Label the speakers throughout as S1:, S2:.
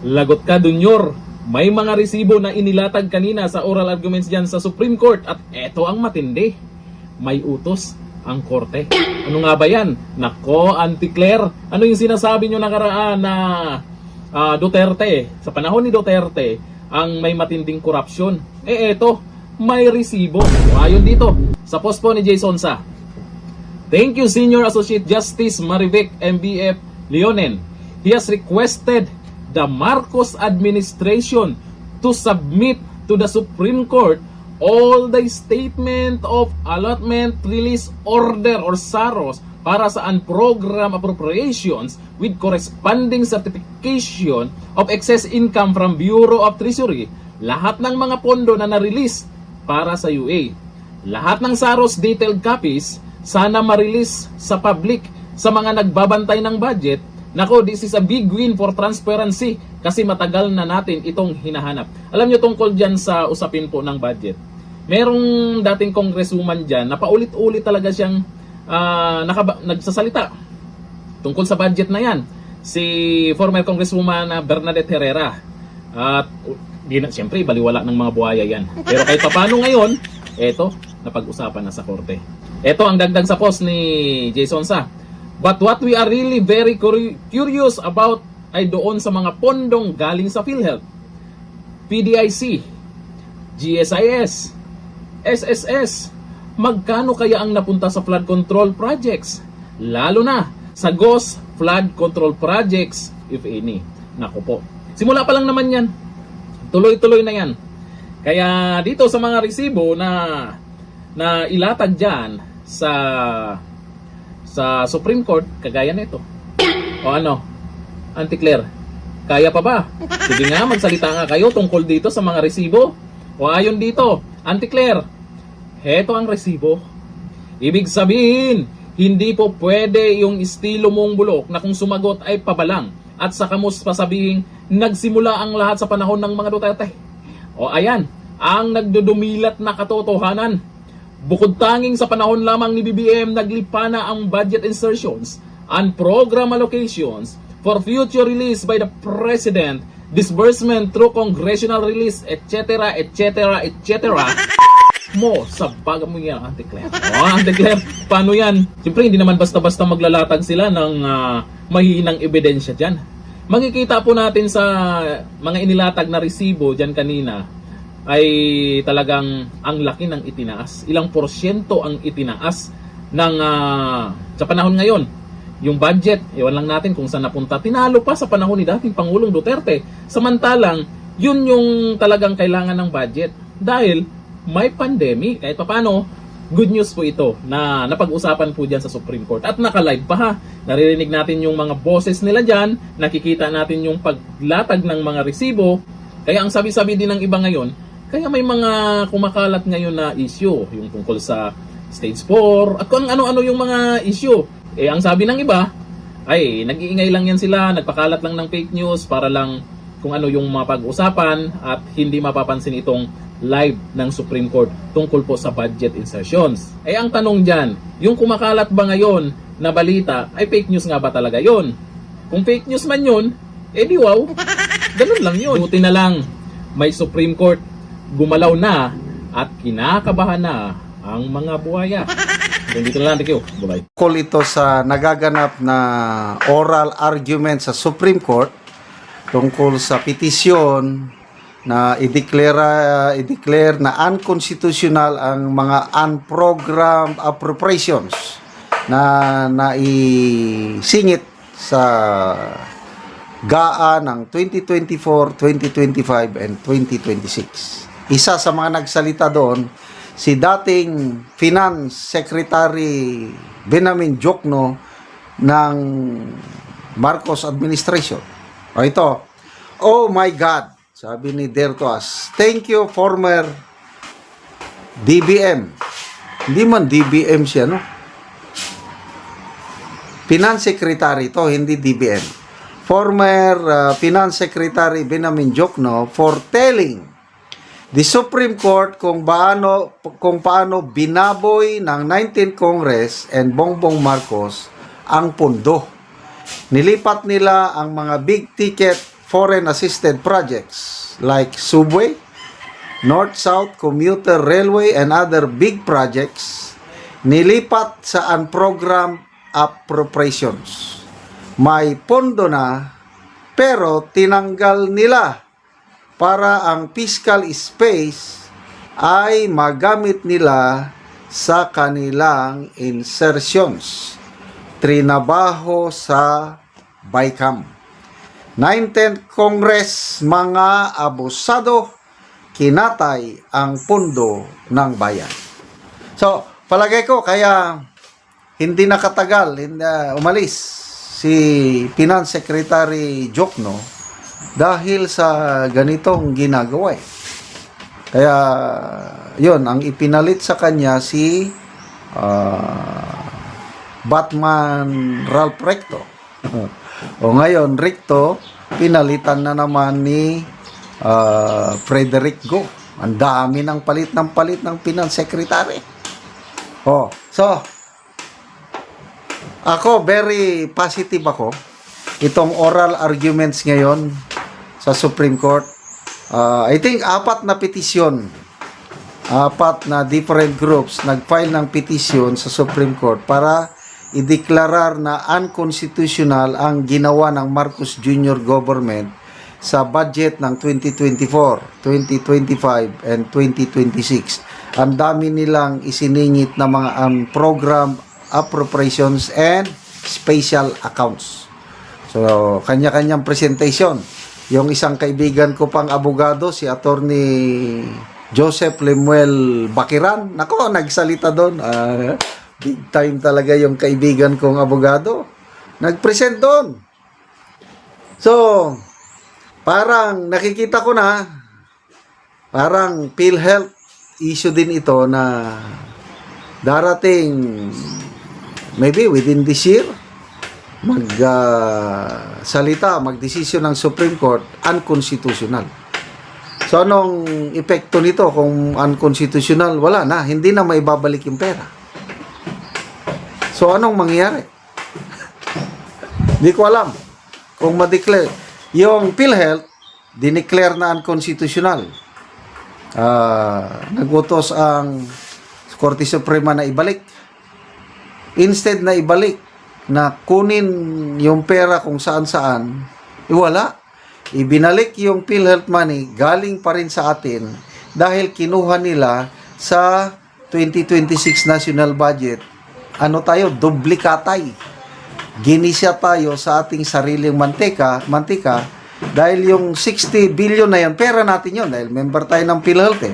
S1: Lagot ka, Dunyor. May mga resibo na inilatag kanina sa oral arguments dyan sa Supreme Court at eto ang matindi. May utos ang korte. Ano nga ba yan? Nako, Auntie Claire, ano yung sinasabi nyo nakaraan na Duterte, sa panahon ni Duterte, ang may matinding korupsyon? Eto, may resibo. Ayon dito, sa post po ni Jason Sa. Thank you, Senior Associate Justice Marivic MBF Leonen. He has requested the Marcos administration to submit to the Supreme Court all the statement of allotment release order or SAROS para sa unprogram appropriations with corresponding certification of excess income from Bureau of Treasury, lahat ng mga pondo na na-release para sa UA. Lahat ng SAROS detailed copies sana ma-release sa public sa mga nagbabantay ng budget. Nako, this is a big win for transparency kasi matagal na natin itong hinahanap. Alam nyo tungkol dyan sa usapin po ng budget. Merong dating congresswoman dyan na paulit-ulit talaga siyang nagsasalita tungkol sa budget na yan. Si former congresswoman Bernadette Herrera. At siyempre, baliwala ng mga buhaya yan. Pero kahit paano ngayon, eto, napag-usapan na sa korte. Eto ang dagdag sa post ni Jason Sa. But what we are really very curious about ay doon sa mga pondong galing sa PhilHealth, PDIC, GSIS, SSS. Magkano kaya ang napunta sa flood control projects? Lalo na sa GOS flood control projects, if any. Nako po. Simula pa lang naman yan. Tuloy-tuloy na yan. Kaya dito sa mga resibo na ilatag dyan sa Supreme Court, kagaya nito. O ano, Auntie Claire, kaya pa ba? Sige nga, magsalita nga kayo tungkol dito sa mga resibo. O ayon dito, Auntie Claire, heto ang resibo. Ibig sabihin, hindi po pwede yung estilo mong bulok na kung sumagot ay pabalang at saka mo pasabihin nagsimula ang lahat sa panahon ng mga Duterte. O ayan, ang nagdudumilat na katotohanan. Bukod tanging sa panahon lamang ni BBM, naglipa na ang budget insertions and program allocations for future release by the President, disbursement through congressional release, etc., etc., etc., mo sa baga mo yan, Auntie Claire. Auntie Claire, paano yan? Siyempre, hindi naman basta-basta maglalatag sila ng mahihinang ebidensya dyan. Makikita po natin sa mga inilatag na resibo dyan kanina, ay talagang ang laki ng itinaas. Ilang porsyento ang itinaas ng sa panahon ngayon. Yung budget, ewan lang natin kung saan napunta. Tinalo pa sa panahon ni dating Pangulong Duterte. Samantalang, yun yung talagang kailangan ng budget. Dahil may pandemic. Kahit paano, good news po ito na napag-usapan po dyan sa Supreme Court. At naka-live pa ha. Naririnig natin yung mga boses nila dyan. Nakikita natin yung paglatag ng mga resibo. Kaya ang sabi-sabi din ng iba ngayon, kaya may mga kumakalat ngayon na issue, yung tungkol sa stage 4, at kung ano-ano yung mga issue. Ang sabi ng iba, ay nag-iingay lang yan sila, nagpakalat lang ng fake news para lang kung ano yung mapag-usapan at hindi mapapansin itong live ng Supreme Court tungkol po sa budget insertions. Ang tanong dyan, yung kumakalat ba ngayon na balita, ay fake news nga ba talaga yon? Kung fake news man yun, di wow, ganun lang yun. Buti na lang, may Supreme Court, gumalaw na at kinakabahan na ang mga buhaya. Dito na lang, thank you. Bye-bye.
S2: Call ito sa nagaganap na oral argument sa Supreme Court tungkol sa petisyon na i-declare na unconstitutional ang mga unprogrammed appropriations na naisingit sa GAA ng 2024, 2025, and 2026. Isa sa mga nagsalita doon, si dating Finance Secretary Benjamin Diokno ng Marcos administration. O ito, oh my God, sabi ni Dertoas, thank you former DBM. Hindi man DBM siya, no? Finance Secretary to, hindi DBM. Former Finance Secretary Benjamin Diokno for telling the Supreme Court kung paano binaboy ng 19th Congress and Bongbong Marcos ang pondo. Nilipat nila ang mga big ticket foreign assisted projects like subway, North-South Commuter Railway, and other big projects nilipat sa unprogrammed appropriations. May pondo na pero tinanggal nila para ang fiscal space ay magamit nila sa kanilang insertions. Trinabaho sa BICAM. 19th Congress, mga abusado, kinatay ang pundo ng bayan. So, palagay ko, kaya hindi nakatagal, umalis si Finance Secretary Jokno dahil sa ganitong ginagawa. Kaya, yun, ang ipinalit sa kanya si Batman Ralph Recto. O ngayon, Recto, pinalitan na naman ni Frederick Go. Ang dami ng palit ng Finance Secretary. So, ako, very positive ako. Itong oral arguments ngayon sa Supreme Court. I think 4 na petisyon. 4 na different groups nag-file ng petisyon sa Supreme Court para ideklarar na unconstitutional ang ginawa ng Marcos Jr. government sa budget ng 2024, 2025, and 2026. Ang dami nilang isiningit na mga unprogrammed appropriations and special accounts. So, kanya-kanyang presentation. Yung isang kaibigan ko pang abogado, si Attorney Joseph Lemuel Bakiran, nako, nagsalita doon. Big time talaga yung kaibigan kong abogado. Nag-present doon. So, parang nakikita ko na, parang PhilHealth issue din ito na darating maybe within this year, magdesisyon ng Supreme Court, unconstitutional. So, anong epekto nito kung unconstitutional? Wala na, hindi na maibabalik yung pera. So, anong mangyayari? Hindi ko alam kung ma-declare. Yung PhilHealth, dineclare na unconstitutional. Nagutos ang Korte Suprema na ibalik. Instead na ibalik, na kunin yung pera kung saan-saan, wala. Ibinalik yung PhilHealth money, galing pa rin sa atin dahil kinuha nila sa 2026 national budget. Ano tayo? Duplikatay. Ginisya tayo sa ating sariling mantika dahil yung 60 billion na yan, pera natin yun dahil member tayo ng PhilHealth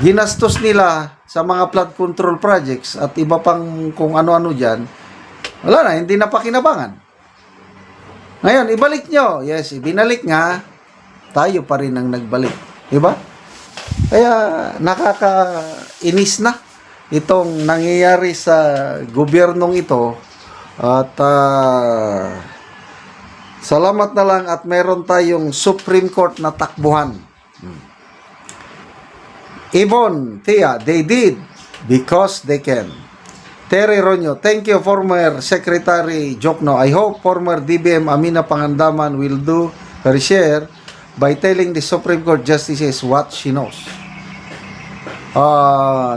S2: ginastos nila sa mga flood control projects at iba pang kung ano-ano dyan, wala na, hindi na pakinabangan. Ngayon, ibalik nyo. Yes, ibinalik nga, tayo pa rin ang nagbalik. Diba? Kaya, nakakainis na itong nangyayari sa gobyernong ito. At, salamat na lang at meron tayong Supreme Court na takbuhan. Ibon, Tia, they did because they can. Terry Ronyo, thank you, former Secretary Jokno. I hope former DBM Amina Pangandaman will do her share by telling the Supreme Court justices what she knows.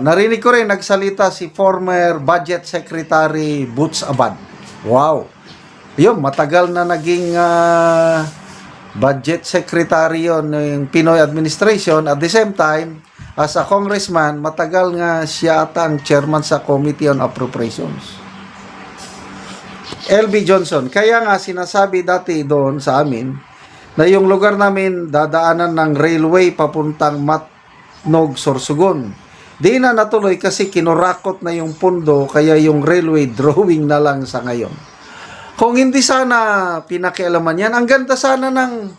S2: Narinig ko rin, nagsalita si former Budget Secretary Boots Abad. Wow! Yun, matagal na naging Budget Secretary yun ng Pinoy administration. At the same time, as a congressman, matagal nga siya ang chairman sa Committee on Appropriations. LB Johnson, kaya nga sinasabi dati doon sa amin na yung lugar namin dadaanan ng railway papuntang Matnog, Sorsogon. Di na natuloy kasi kinurakot na yung pundo kaya yung railway drawing na lang sa ngayon. Kung hindi sana pinakialaman yan, ang ganda sana ng,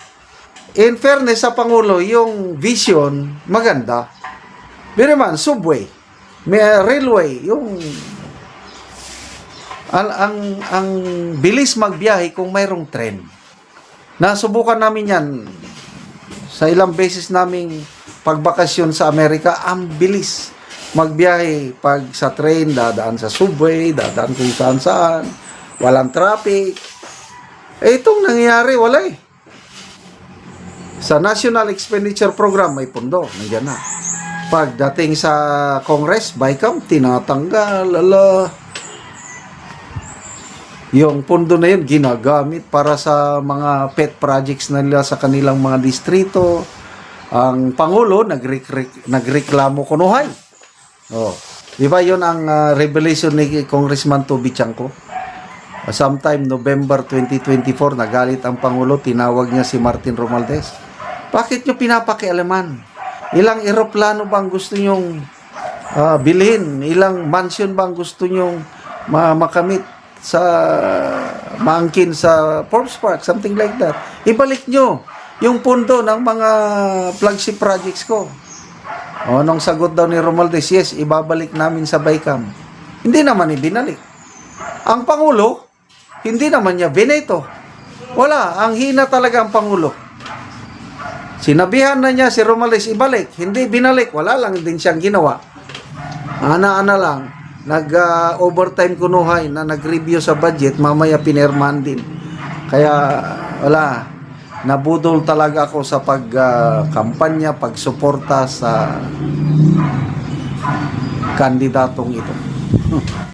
S2: in fairness sa Pangulo, yung vision, maganda. Pero man, subway, may railway, yung ang bilis magbiyahe kung mayroong tren. Nasubukan namin yan sa ilang beses naming pagbakasyon sa Amerika, ang bilis magbiyahe pag sa train, dadaan sa subway, dadaan kung saan-saan, walang traffic. Itong nangyayari, wala eh. Sa National Expenditure Program, may pondo. Nandiyan na. Pagdating sa Congress, BICAM, tinatanggal. Ala. Yung pondo na yun, ginagamit para sa mga pet projects na nila sa kanilang mga distrito. Ang Pangulo, nagreklamo kunuhay. Oh. Di ba yun ang revelation ni Congressman Toby Chanco? Sometime November 2024, nagalit ang Pangulo, tinawag niya si Martin Romualdez. Bakit nyo pinapakialaman? Ilang eroplano bang gusto nyong bilhin? Ilang mansion bang gusto nyong makamit sa maangkin sa Forbes Park? Something like that. Ibalik nyo yung pondo ng mga flagship projects ko. Nung sagot daw ni Romualdez, yes, ibabalik namin sa BICAM. Hindi naman ibinalik. Ang Pangulo, hindi naman niya bineto. Wala, ang hina talaga ang Pangulo. Sinabihan na niya si Romualdez ibalik, hindi binalik, wala lang din siyang ginawa. Ana-ana lang, nag-overtime kunuhay na nag-review sa budget, mamaya pinirmahan din. Kaya, wala, nabudol talaga ako sa pagkampanya, pagsuporta sa kandidatong ito.